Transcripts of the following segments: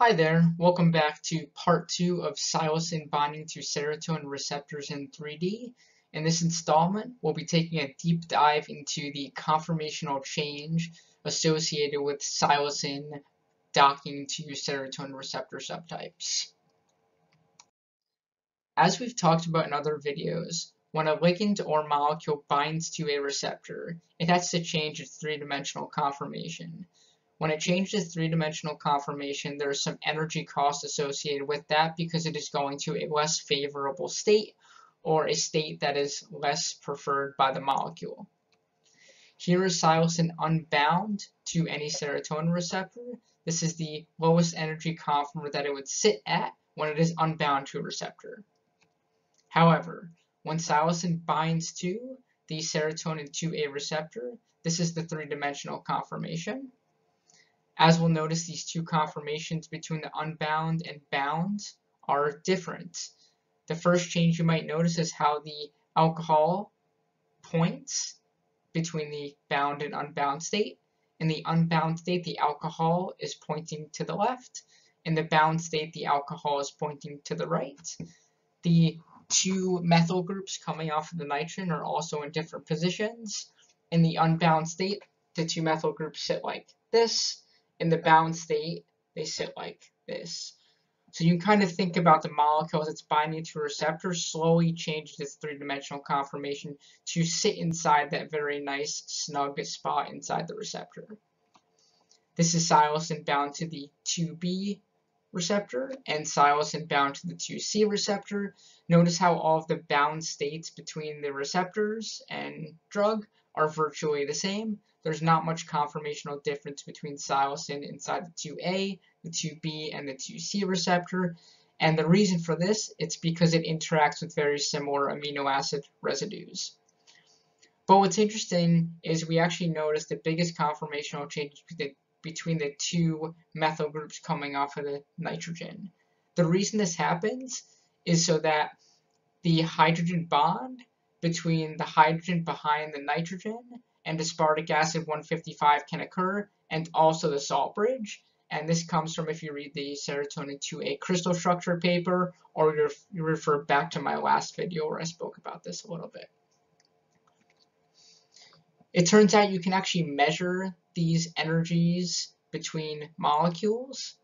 Hi there, welcome back to part 2 of Psilocin binding to serotonin receptors in 3D. In this installment, we'll be taking a deep dive into the conformational change associated with psilocin docking to serotonin receptor subtypes. As we've talked about in other videos, when a ligand or molecule binds to a receptor, it has to change its three-dimensional conformation. When it changes three-dimensional conformation, there is some energy cost associated with that because it is going to a less favorable state or a state that is less preferred by the molecule. Here is psilocin unbound to any serotonin receptor. This is the lowest energy conformer that it would sit at when it is unbound to a receptor. However, when psilocin binds to the serotonin 2A receptor, this is the three-dimensional conformation. As we'll notice, these two conformations between the unbound and bound are different. The first change you might notice is how the alcohol points between the bound and unbound state. In the unbound state, the alcohol is pointing to the left. In the bound state, the alcohol is pointing to the right. The two methyl groups coming off of the nitrogen are also in different positions. In the unbound state, the two methyl groups sit like this. In the bound state, they sit like this. So you can kind of think about the molecule as it's binding to a receptor, slowly changes its three-dimensional conformation to sit inside that very nice, snug spot inside the receptor. This is psilocin bound to the 2B receptor and psilocin bound to the 2C receptor. Notice how all of the bound states between the receptors and drug are virtually the same. There's not much conformational difference between psilocin inside the 2A, the 2B, and the 2C receptor. And the reason for this, it's because it interacts with very similar amino acid residues. But what's interesting is we actually notice the biggest conformational change between the two methyl groups coming off of the nitrogen. The reason this happens is so that the hydrogen bond between the hydrogen behind the nitrogen and aspartic acid 155 can occur, and also the salt bridge. And this comes from if you read the serotonin 2A crystal structure paper, or you refer back to my last video where I spoke about this a little bit. It turns out you can actually measure these energies between molecules.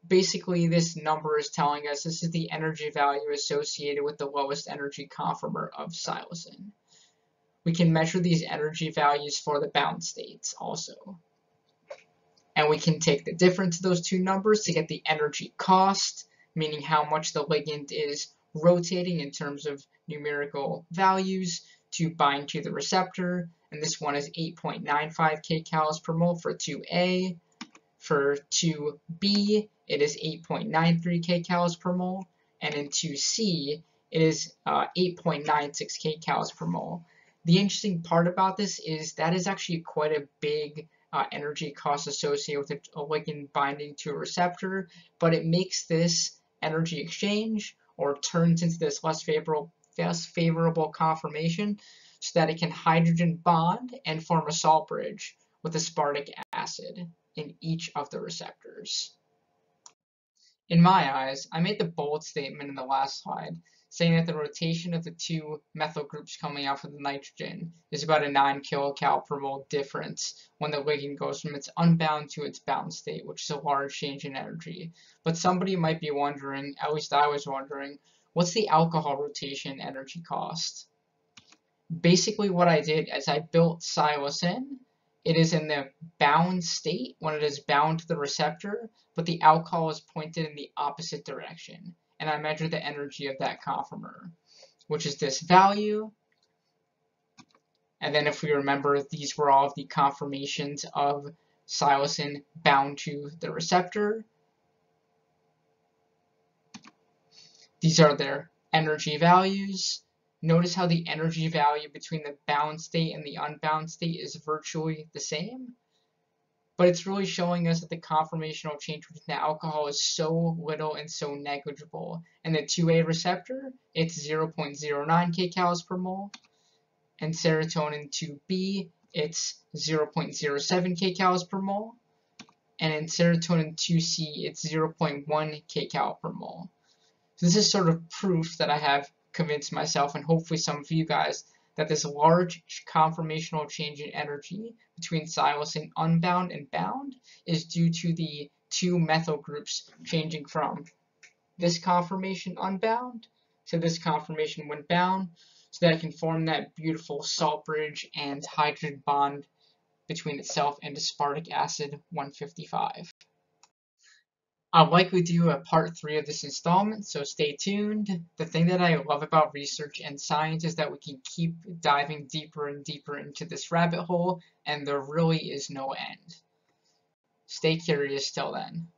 Basically, this number is telling us this is the energy value associated with the lowest energy conformer of psilocin. We can measure these energy values for the bound states also. And we can take the difference of those two numbers to get the energy cost, meaning how much the ligand is rotating in terms of numerical values to bind to the receptor. And this one is 8.95 kcal per mole for 2A. For 2B, it is 8.93 kcal per mole. And in 2C, it is 8.96 kcal per mole. The interesting part about this is that is actually quite a big energy cost associated with a ligand binding to a receptor, but it makes this energy exchange or turns into this less favorable conformation so that it can hydrogen bond and form a salt bridge with aspartic acid in each of the receptors. In my eyes, I made the bold statement in the last slide, saying that the rotation of the two methyl groups coming out of the nitrogen is about a 9 kcal per mole difference when the ligand goes from its unbound to its bound state, which is a large change in energy. But somebody might be wondering, at least I was wondering, what's the alcohol rotation energy cost? Basically what I did is I built psilocin. It is in the bound state when it is bound to the receptor, but the alcohol is pointed in the opposite direction. And I measure the energy of that conformer, which is this value. And then if we remember, these were all of the conformations of psilocin bound to the receptor. These are their energy values. Notice how the energy value between the bound state and the unbound state is virtually the same. But it's really showing us that the conformational change between the alcohol is so little and so negligible. And the 2A receptor, it's 0.09 kcal per mole. And serotonin 2B, it's 0.07 kcal per mole. and in serotonin 2C, it's 0.1 kcal per mole. So this is sort of proof that I have convinced myself, and hopefully some of you guys, that this large conformational change in energy between psilocin unbound and bound is due to the two methyl groups changing from this conformation unbound to this conformation when bound, so that it can form that beautiful salt bridge and hydrogen bond between itself and aspartic acid 155. I'll likely do a part 3 of this installment, so stay tuned. The thing that I love about research and science is that we can keep diving deeper and deeper into this rabbit hole, and there really is no end. Stay curious till then.